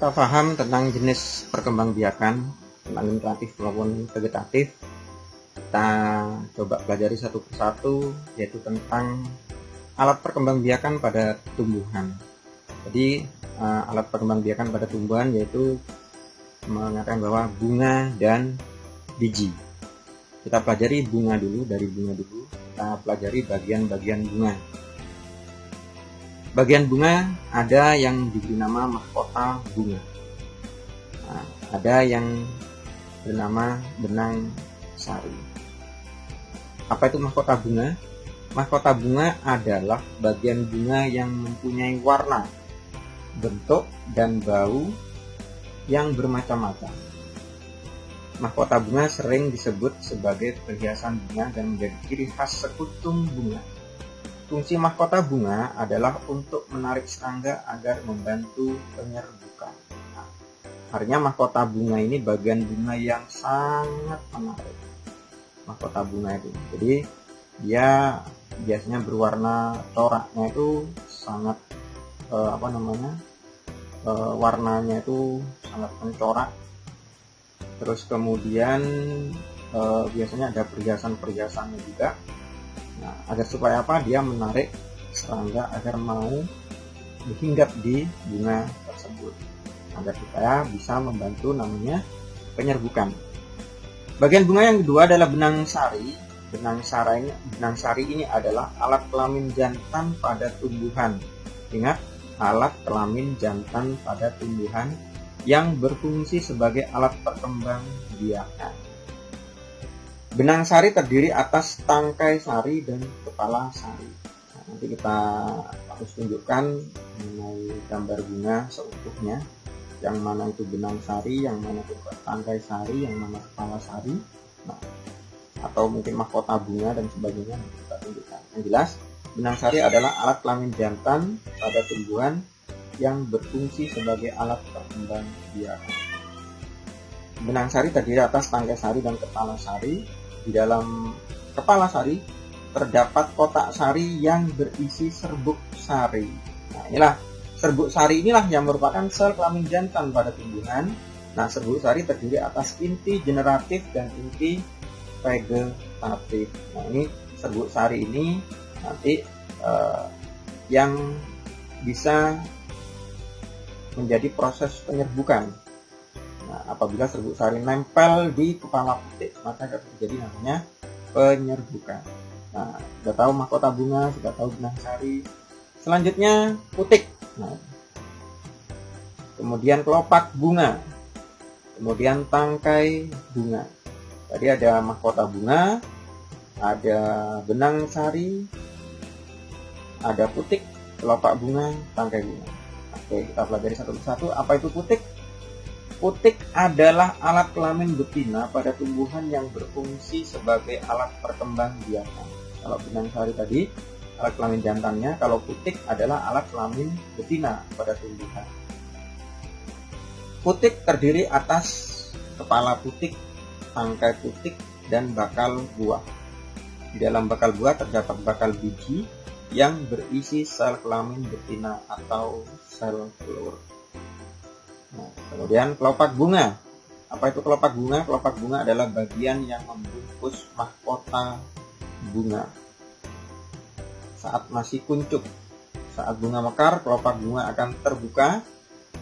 kita paham tentang jenis perkembangbiakan, tentang generatif maupun vegetatif, kita coba pelajari satu persatu, yaitu tentang alat perkembangbiakan pada tumbuhan. Jadi alat perkembangbiakan pada tumbuhan yaitu mengatakan bahwa bunga dan biji. Kita pelajari bunga dulu, dari bunga dulu. Kita pelajari bagian-bagian bunga. Bagian bunga ada yang diberi nama mahkota bunga. Nah, ada yang bernama benang sari. Apa itu mahkota bunga? Mahkota bunga adalah bagian bunga yang mempunyai warna, bentuk, dan bau yang bermacam-macam. Mahkota bunga sering disebut sebagai perhiasan bunga dan menjadi ciri khas sekutung bunga. Fungsi mahkota bunga adalah untuk menarik serangga agar membantu penyerbukan. Nah, artinya mahkota bunga ini bagian bunga yang sangat menarik. Mahkota bunga itu, jadi dia biasanya berwarna coraknya itu sangat warnanya itu sangat mencorak. Terus kemudian biasanya ada perhiasan-perhiasannya juga. Nah, agar supaya apa? Dia menarik serangga agar mau hinggap di bunga tersebut, agar supaya bisa membantu namanya penyerbukan. Bagian bunga yang kedua adalah benang sari. Benang sari ini adalah alat kelamin jantan pada tumbuhan. Ingat, alat kelamin jantan pada tumbuhan yang berfungsi sebagai alat perkembangbiakan. Benang sari terdiri atas tangkai sari dan kepala sari. Nah, nanti kita harus tunjukkan mengenai gambar bunga seutuhnya, yang mana itu benang sari, yang mana itu tangkai sari, yang mana kepala sari. Nah, atau mungkin mahkota bunga dan sebagainya, nanti kita tunjukkan. Yang jelas, benang sari adalah alat kelamin jantan pada tumbuhan yang berfungsi sebagai alat perkembangbiakan. Benang sari terdiri atas tangkai sari dan kepala sari. Di dalam kepala sari terdapat kotak sari yang berisi serbuk sari. Nah, inilah serbuk sari inilah yang merupakan sel kelamin jantan pada tumbuhan. Nah, serbuk sari terdiri atas inti generatif dan inti vegetatif. Nah, ini serbuk sari ini nanti yang bisa menjadi proses penyerbukan. Nah, apabila serbuk sari nempel di kepala putik, maka akan terjadi namanya penyerbukan. Nah, sudah tahu mahkota bunga, sudah tahu benang sari. Selanjutnya putik. Nah, kemudian kelopak bunga, kemudian tangkai bunga. Tadi ada mahkota bunga, ada benang sari, ada putik, kelopak bunga, tangkai bunga. Oke, kita pelajari satu persatu. Apa itu putik? Putik adalah alat kelamin betina pada tumbuhan yang berfungsi sebagai alat perkembangbiakan. Kalau benang sari tadi alat kelamin jantannya, kalau putik adalah alat kelamin betina pada tumbuhan. Putik terdiri atas kepala putik, tangkai putik, dan bakal buah. Di dalam bakal buah terdapat bakal biji yang berisi sel kelamin betina atau sel telur. Nah, kemudian kelopak bunga. Apa itu kelopak bunga? Kelopak bunga adalah bagian yang membungkus mahkota bunga saat masih kuncup. Saat bunga mekar, kelopak bunga akan terbuka.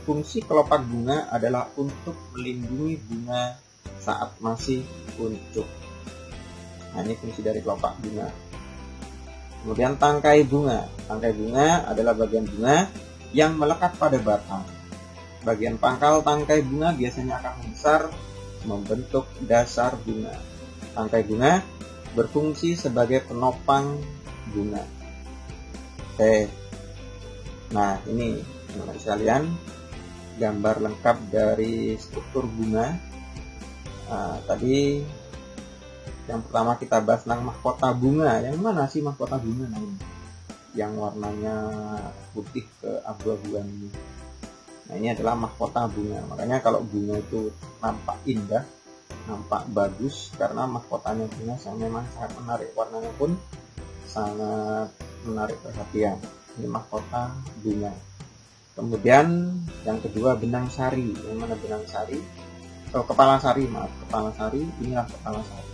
Fungsi kelopak bunga adalah untuk melindungi bunga saat masih kuncup. Nah, ini fungsi dari kelopak bunga. Kemudian tangkai bunga. Tangkai bunga adalah bagian bunga yang melekat pada batang. Bagian pangkal tangkai bunga biasanya akan membesar membentuk dasar bunga. Tangkai bunga berfungsi sebagai penopang bunga. Oke. Nah, ini teman-teman sekalian gambar lengkap dari struktur bunga. Nah, tadi yang pertama kita bahas tentang mahkota bunga. Yang mana sih mahkota bunga? Nah, ini yang warnanya putih ke abu-abuan ini. Nah, ini adalah mahkota bunga. Makanya kalau bunga itu nampak indah, nampak bagus karena mahkotanya bunga memang sangat menarik. Warnanya pun sangat menarik perhatian. Ini mahkota bunga. Kemudian yang kedua benang sari. Yang mana benang sari? Oh, kepala sari, maaf, kepala sari. Inilah kepala sari.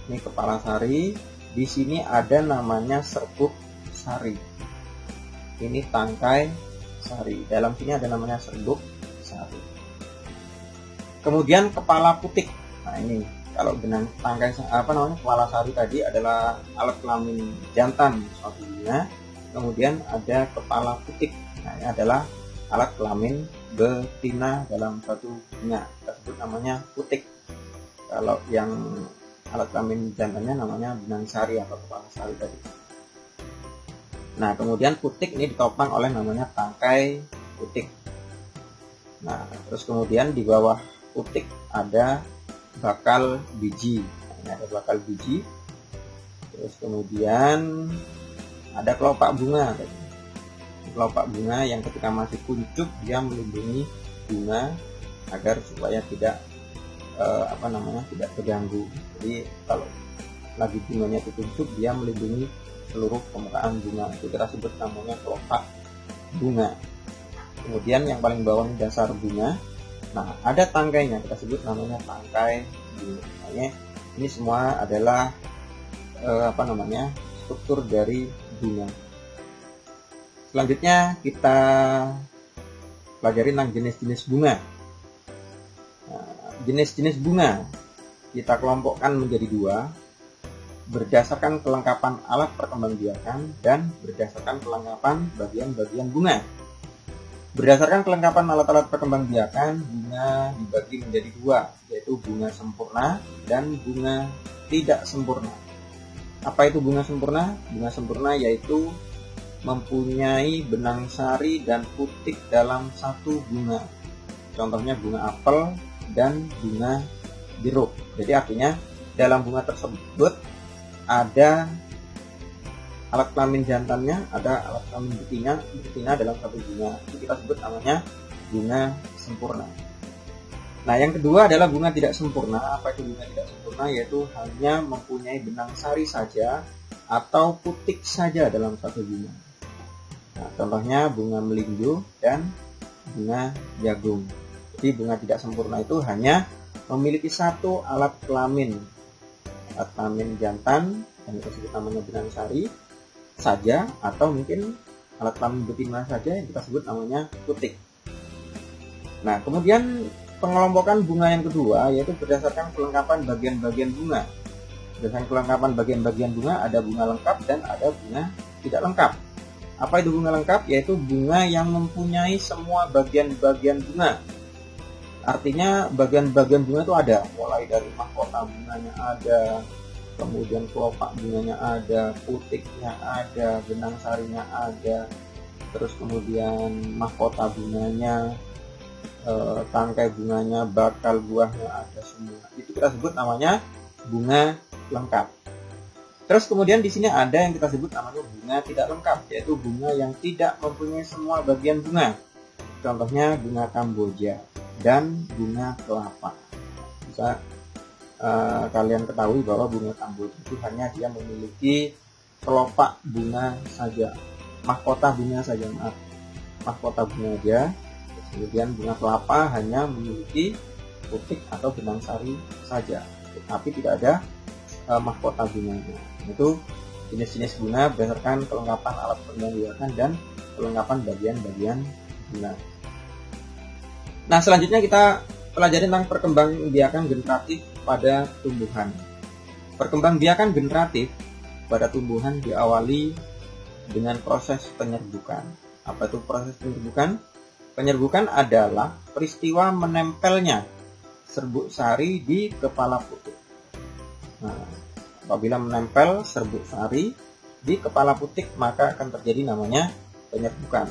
Ini kepala sari. Di sini ada namanya serbuk sari. Ini tangkai sari. Dalam sini ada namanya serbuk sari. Kemudian kepala putik. Nah, ini kalau benang tangkai kepala sari tadi adalah alat kelamin jantan suatu bunga. Kemudian ada kepala putik. Nah, ini adalah alat kelamin betina dalam suatu bunga. Kita sebut namanya putik. Kalau yang alat kelamin jantannya namanya benang sari atau kepala sari tadi. Nah, kemudian putik ini ditopang oleh namanya tangkai putik. Nah, terus kemudian di bawah putik ada bakal biji. Nah, ini ada bakal biji. Terus kemudian ada kelopak bunga. Kelopak bunga yang ketika masih kuncup dia melindungi bunga agar supaya tidak tidak terganggu. Jadi kalau lagi bunganya itu kuncup dia melindungi seluruh permukaan bunga. Itu kita sebut namanya kelopak bunga. Kemudian yang paling bawah ini dasar bunga. Nah, ada tangkainya, kita sebut namanya tangkai bunga. Makanya ini semua adalah struktur dari bunga. Selanjutnya kita pelajari tentang jenis-jenis bunga. Nah, jenis-jenis bunga kita kelompokkan menjadi dua berdasarkan kelengkapan alat perkembangbiakan dan berdasarkan kelengkapan bagian-bagian bunga. Berdasarkan kelengkapan alat-alat perkembangbiakan, bunga dibagi menjadi dua, yaitu bunga sempurna dan bunga tidak sempurna. Apa itu bunga sempurna? Bunga sempurna yaitu mempunyai benang sari dan putik dalam satu bunga. Contohnya bunga apel dan bunga jeruk. Jadi artinya dalam bunga tersebut ada alat kelamin jantannya, ada alat kelamin betina dalam satu bunga. Itu kita sebut namanya bunga sempurna. Nah, yang kedua adalah bunga tidak sempurna. Apa itu bunga tidak sempurna? Yaitu hanya mempunyai benang sari saja atau putik saja dalam satu bunga. Nah, contohnya bunga melinjo dan bunga jagung. Jadi bunga tidak sempurna itu hanya memiliki satu alat kelamin jantan yang kita sebut namanya benang sari saja, atau mungkin alat kelamin betina saja yang kita sebut namanya putik. Nah, kemudian pengelompokan bunga yang kedua yaitu berdasarkan kelengkapan bagian-bagian bunga. Berdasarkan kelengkapan bagian-bagian bunga ada bunga lengkap dan ada bunga tidak lengkap. Apa itu bunga lengkap? Yaitu bunga yang mempunyai semua bagian-bagian bunga. Artinya bagian-bagian bunga itu ada, mulai dari mahkota bunganya ada, kemudian kelopak bunganya ada, putiknya ada, benang sarinya ada, terus kemudian mahkota bunganya, tangkai bunganya, bakal buahnya ada semua. Itu kita sebut namanya bunga lengkap. Terus kemudian di sini ada yang kita sebut namanya bunga tidak lengkap, yaitu bunga yang tidak mempunyai semua bagian bunga. Contohnya bunga kamboja dan bunga kelapa. Bisa kalian ketahui bahwa bunga kamboja itu hanya dia memiliki kelopak bunga saja, mahkota bunga saja, mahkota bunga aja. Kemudian bunga kelapa hanya memiliki putik atau benang sari saja, tapi tidak ada mahkota bunganya. Itu jenis-jenis bunga berdasarkan kelengkapan alat perkembangbiakan dan kelengkapan bagian-bagian bunga. Nah, selanjutnya kita pelajari tentang perkembangbiakan generatif pada tumbuhan. Perkembangbiakan generatif pada tumbuhan diawali dengan proses penyerbukan. Apa itu proses penyerbukan? Penyerbukan adalah peristiwa menempelnya serbuk sari di kepala putik. Nah, apabila menempel serbuk sari di kepala putik, maka akan terjadi namanya penyerbukan.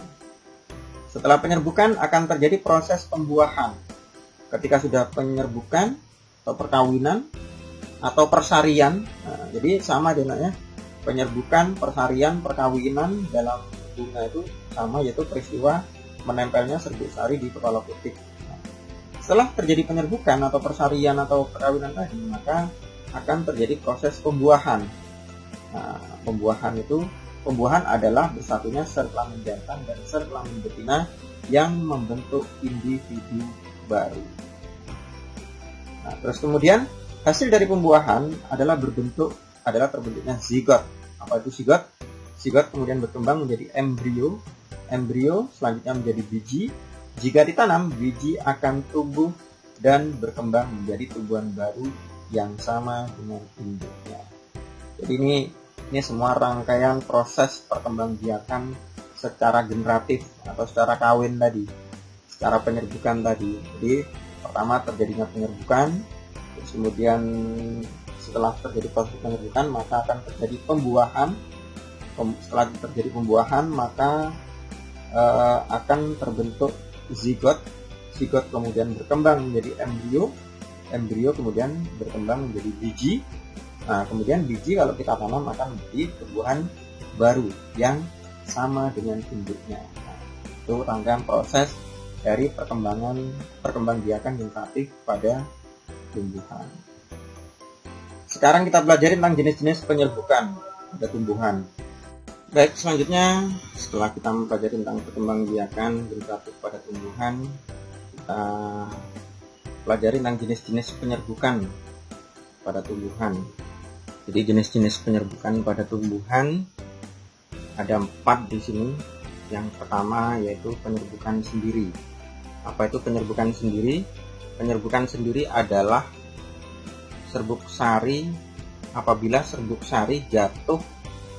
Setelah penyerbukan akan terjadi proses pembuahan. Ketika sudah penyerbukan atau perkawinan atau persarian, nah, jadi sama jenaknya penyerbukan, persarian, perkawinan dalam bunga itu sama, yaitu peristiwa menempelnya serbuk sari di kepala putik. Nah, setelah terjadi penyerbukan atau persarian atau perkawinan tadi, maka akan terjadi proses pembuahan. Nah, pembuahan itu pembuahan adalah bersatunya sel kelamin jantan dan sel kelamin betina yang membentuk individu baru. Nah, terus kemudian hasil dari pembuahan adalah terbentuknya zigot. Apa itu zigot? Zigot kemudian berkembang menjadi embrio. Embrio selanjutnya menjadi biji. Jika ditanam, biji akan tumbuh dan berkembang menjadi tumbuhan baru yang sama dengan induknya. Jadi ini semua rangkaian proses perkembangbiakan secara generatif atau secara kawin tadi, secara penyerbukan tadi. Jadi pertama terjadinya penyerbukan, terus kemudian setelah terjadi proses penyerbukan maka akan terjadi pembuahan. Setelah terjadi pembuahan maka akan terbentuk zigot. Zigot kemudian berkembang menjadi embrio. Embrio kemudian berkembang menjadi biji. Nah, kemudian biji kalau kita tanam akan menjadi tumbuhan baru yang sama dengan induknya. Nah, itu rangkaian proses dari perkembangbiakan generatif pada tumbuhan. Sekarang kita pelajari tentang jenis-jenis penyerbukan pada tumbuhan. Baik, selanjutnya setelah kita mempelajari tentang perkembangbiakan generatif pada tumbuhan, kita pelajari tentang jenis-jenis penyerbukan pada tumbuhan. Jadi jenis-jenis penyerbukan pada tumbuhan ada 4 di sini. Yang pertama yaitu penyerbukan sendiri. Apa itu penyerbukan sendiri? Penyerbukan sendiri adalah serbuk sari apabila serbuk sari jatuh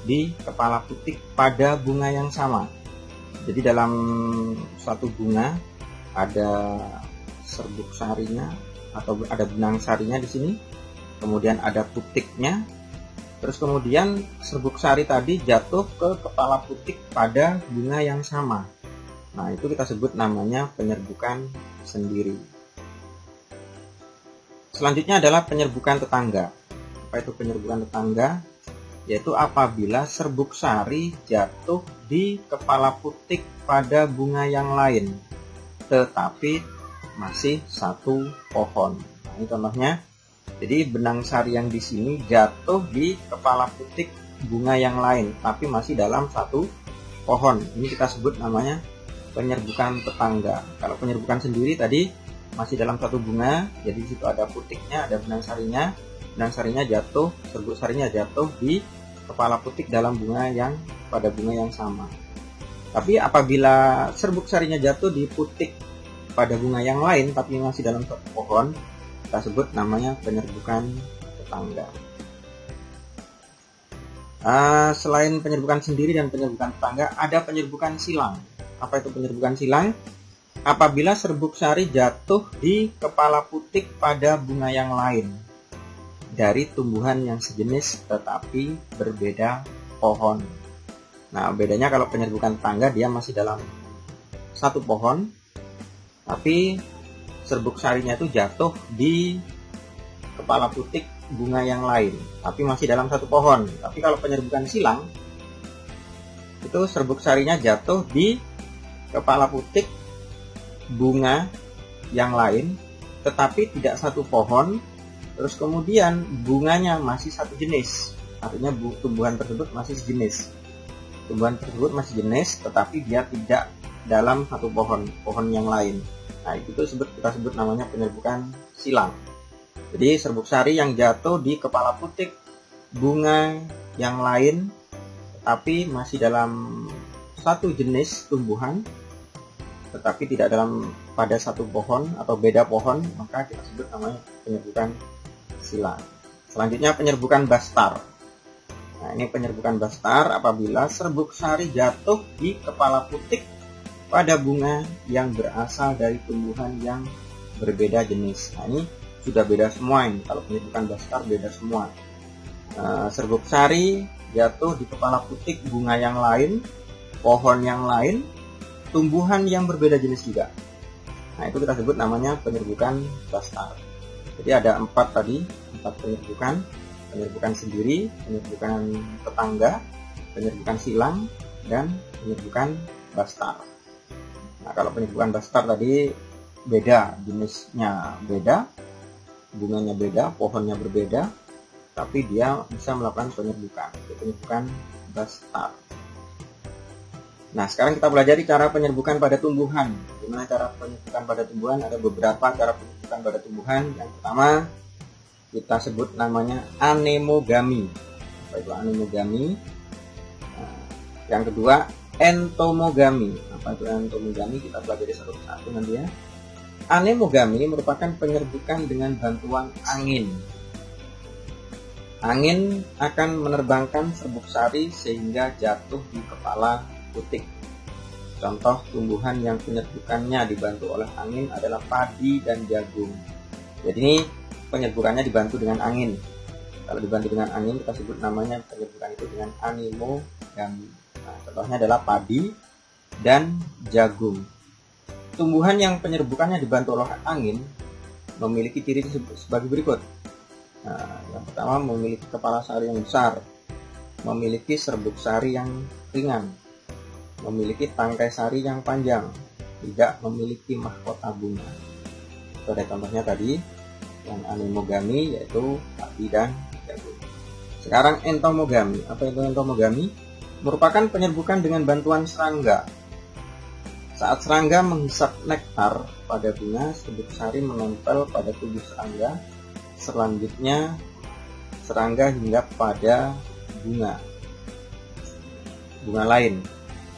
di kepala putik pada bunga yang sama. Jadi dalam suatu bunga ada serbuk sarinya atau ada benang sarinya di sini, kemudian ada putiknya, terus kemudian serbuk sari tadi jatuh ke kepala putik pada bunga yang sama. Nah, itu kita sebut namanya penyerbukan sendiri. Selanjutnya adalah penyerbukan tetangga. Apa itu penyerbukan tetangga? Yaitu apabila serbuk sari jatuh di kepala putik pada bunga yang lain, tetapi masih satu pohon. Nah, ini contohnya. Jadi benang sari yang di sini jatuh di kepala putik bunga yang lain, tapi masih dalam satu pohon. Ini kita sebut namanya penyerbukan tetangga. Kalau penyerbukan sendiri tadi masih dalam satu bunga, jadi di situ ada putiknya, ada benang sarinya jatuh, serbuk sarinya jatuh di kepala putik dalam bunga yang pada bunga yang sama. Tapi apabila serbuk sarinya jatuh di putik pada bunga yang lain tapi masih dalam satu pohon, kita sebut namanya penyerbukan tetangga. Selain penyerbukan sendiri dan penyerbukan tetangga, ada penyerbukan silang. Apa itu penyerbukan silang? Apabila serbuk sari jatuh di kepala putik pada bunga yang lain dari tumbuhan yang sejenis tetapi berbeda pohon. Nah, bedanya kalau penyerbukan tetangga dia masih dalam satu pohon, tapi serbuk sarinya itu jatuh di kepala putik bunga yang lain, tapi masih dalam satu pohon. Tapi kalau penyerbukan silang, itu serbuk sarinya jatuh di kepala putik bunga yang lain, tetapi tidak satu pohon. Terus kemudian bunganya masih satu jenis, artinya tumbuhan tersebut masih sejenis. Tumbuhan tersebut masih jenis, tetapi dia tidak dalam satu pohon yang lain. Nah, itu kita sebut namanya penyerbukan silang. Jadi serbuk sari yang jatuh di kepala putik bunga yang lain, tetapi masih dalam satu jenis tumbuhan, tetapi tidak pada satu pohon atau beda pohon, maka kita sebut namanya penyerbukan silang. Selanjutnya penyerbukan bastar. Nah, ini penyerbukan bastar apabila serbuk sari jatuh di kepala putik pada bunga yang berasal dari tumbuhan yang berbeda jenis. Nah, ini sudah beda semua ini. Kalau penyerbukan bastar beda semua. Serbuk sari jatuh di kepala putik bunga yang lain, pohon yang lain, tumbuhan yang berbeda jenis juga. Nah, itu kita sebut namanya penyerbukan bastar. Jadi ada 4 penyerbukan. Penyerbukan sendiri, penyerbukan tetangga, penyerbukan silang, dan penyerbukan bastar. Nah, kalau penyerbukan bastar tadi beda, jenisnya beda, bunganya beda, pohonnya berbeda, tapi dia bisa melakukan penyerbukan. Itu penyerbukan Bastard. Nah, sekarang kita pelajari cara penyerbukan pada tumbuhan. Gimana cara penyerbukan pada tumbuhan? Ada beberapa cara penyerbukan pada tumbuhan. Yang pertama, kita sebut namanya anemogami. Apa itu anemogami? Nah, yang kedua, entomogami. Apa itu entomogami? Kita pelajari satu persatu nanti ya. Anemogami merupakan penyerbukan dengan bantuan angin. Angin akan menerbangkan serbuk sari sehingga jatuh di kepala putik. Contoh tumbuhan yang penyerbukannya dibantu oleh angin adalah padi dan jagung. Jadi ini penyerbukannya dibantu dengan angin. Kalau dibantu dengan angin kita sebut namanya penyerbukan itu dengan anemogami. Nah, contohnya adalah padi dan jagung. Tumbuhan yang penyerbukannya dibantu oleh angin memiliki ciri sebagai berikut. Nah, yang pertama memiliki kepala sari yang besar, memiliki serbuk sari yang ringan, memiliki tangkai sari yang panjang, tidak memiliki mahkota bunga. Itu ada contohnya tadi yang anemogami, yaitu padi dan jagung. Sekarang entomogami. Apa itu entomogami? Merupakan penyerbukan dengan bantuan serangga. Saat serangga menghisap nektar pada bunga, serbuk sari menempel pada tubuh serangga. Selanjutnya serangga hinggap pada bunga lain.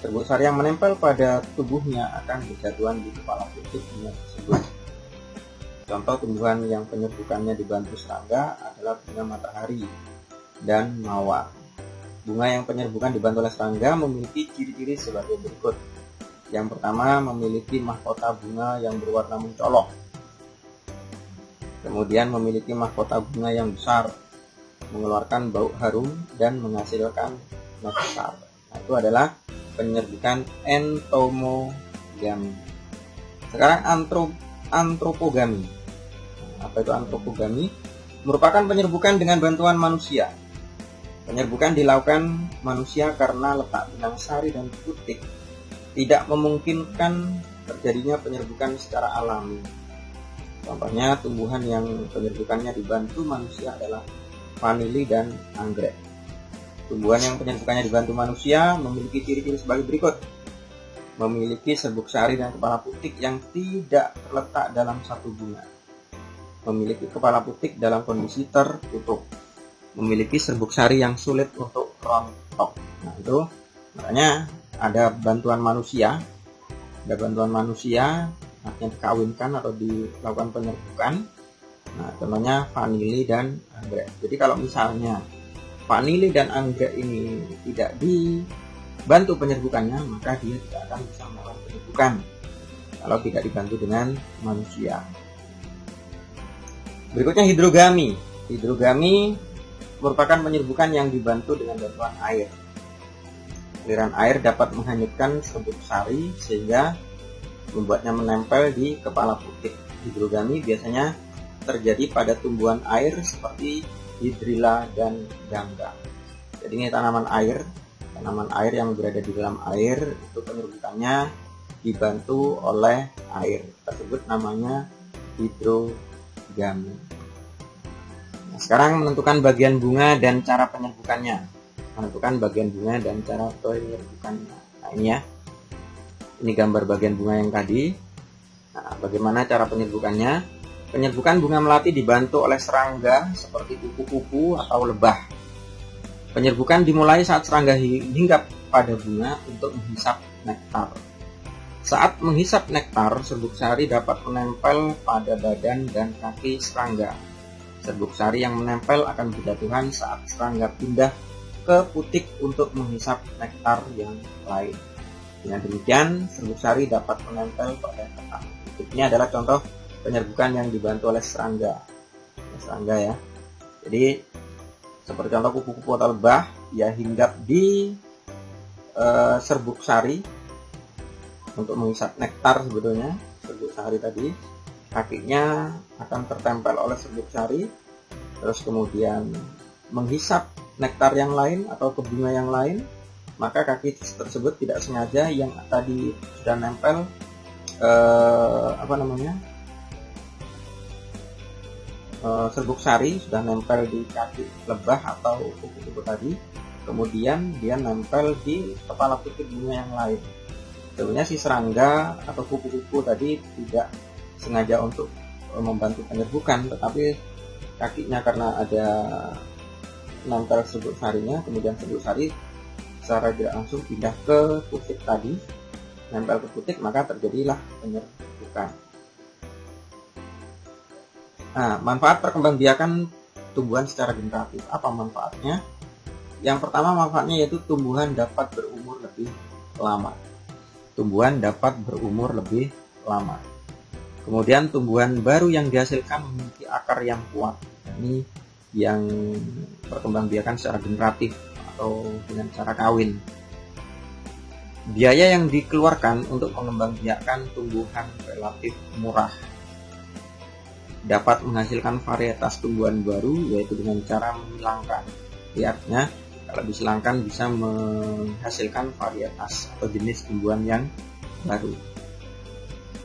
Serbuk sari yang menempel pada tubuhnya akan berjatuhan di kepala putik bunga tersebut. Contoh tumbuhan yang penyerbukannya dibantu serangga adalah bunga matahari dan mawar. Bunga yang penyerbukan dibantu oleh serangga memiliki ciri-ciri sebagai berikut. Yang pertama, memiliki mahkota bunga yang berwarna mencolok. Kemudian memiliki mahkota bunga yang besar, mengeluarkan bau harum dan menghasilkan nektar. Nah, itu adalah penyerbukan entomogami. Sekarang antropogami. Apa itu antropogami? Merupakan penyerbukan dengan bantuan manusia. Penyerbukan dilakukan manusia karena letak benang sari dan putik tidak memungkinkan terjadinya penyerbukan secara alami. Contohnya tumbuhan yang penyerbukannya dibantu manusia adalah vanili dan anggrek. Tumbuhan yang penyerbukannya dibantu manusia memiliki ciri-ciri sebagai berikut. Memiliki serbuk sari dan kepala putik yang tidak terletak dalam satu bunga. Memiliki kepala putik dalam kondisi tertutup. Memiliki serbuk sari yang sulit untuk rontok. Nah, itu makanya ada bantuan manusia. Ada bantuan manusia, artinya dikawinkan atau dilakukan penyerbukan. Nah, contohnya vanili dan anggrek. Jadi kalau misalnya vanili dan anggrek ini tidak dibantu penyerbukannya, maka dia tidak akan bisa melakukan penyerbukan kalau tidak dibantu dengan manusia. Berikutnya hidrogami. Hidrogami merupakan penyerbukan yang dibantu dengan bantuan air. Aliran air dapat menghanyutkan serbuk sari sehingga membuatnya menempel di kepala putik. Hidrogami biasanya terjadi pada tumbuhan air seperti hidrilla dan gangga. Jadi ini tanaman air yang berada di dalam air, itu penyerbukannya dibantu oleh air. Kita sebut namanya hidrogami. Nah, sekarang menentukan bagian bunga dan cara penyerbukannya. Menentukan bagian bunga dan cara penyerbukannya. Nah, ini ya. Ini gambar bagian bunga yang tadi. Nah, bagaimana cara penyerbukannya? Penyerbukan bunga melati dibantu oleh serangga seperti kupu-kupu atau lebah. Penyerbukan dimulai saat serangga hinggap pada bunga untuk menghisap nektar. Saat menghisap nektar, serbuk sari dapat menempel pada badan dan kaki serangga. Serbuk sari yang menempel akan berjatuhan saat serangga pindah ke putik untuk menghisap nektar yang lain. Dengan demikian, serbuk sari dapat menempel pada ketak. Ini adalah contoh penyerbukan yang dibantu oleh serangga. Serangga ya. Jadi seperti contoh kupu-kupu atau lebah, ya hinggap di serbuk sari untuk menghisap nektar sebetulnya. Serbuk sari tadi, kakinya akan tertempel oleh serbuk sari, terus kemudian menghisap nektar yang lain atau ke bunga yang lain, maka kaki tersebut tidak sengaja yang tadi sudah nempel serbuk sari sudah nempel di kaki lebah atau kupu-kupu tadi, kemudian dia nempel di kepala putih bunga yang lain. Sebenarnya si serangga atau kupu-kupu tadi tidak sengaja untuk membantu penyerbukan, tetapi kakinya karena ada nempel sebut sarinya, kemudian sebut sari secara tidak langsung pindah ke putik tadi, nempel ke putik, maka terjadilah penyerbukan. Nah, manfaat perkembangbiakan tumbuhan secara generatif. Apa manfaatnya? Yang pertama manfaatnya yaitu tumbuhan dapat berumur lebih lama. Tumbuhan dapat berumur lebih lama. Kemudian tumbuhan baru yang dihasilkan memiliki akar yang kuat. Ini yang perkembangbiakan secara generatif atau dengan cara kawin. Biaya yang dikeluarkan untuk mengembangbiakan tumbuhan relatif murah. Dapat menghasilkan varietas tumbuhan baru yaitu dengan cara menghilangkan. Artinya kalau disilangkan bisa menghasilkan varietas atau jenis tumbuhan yang baru.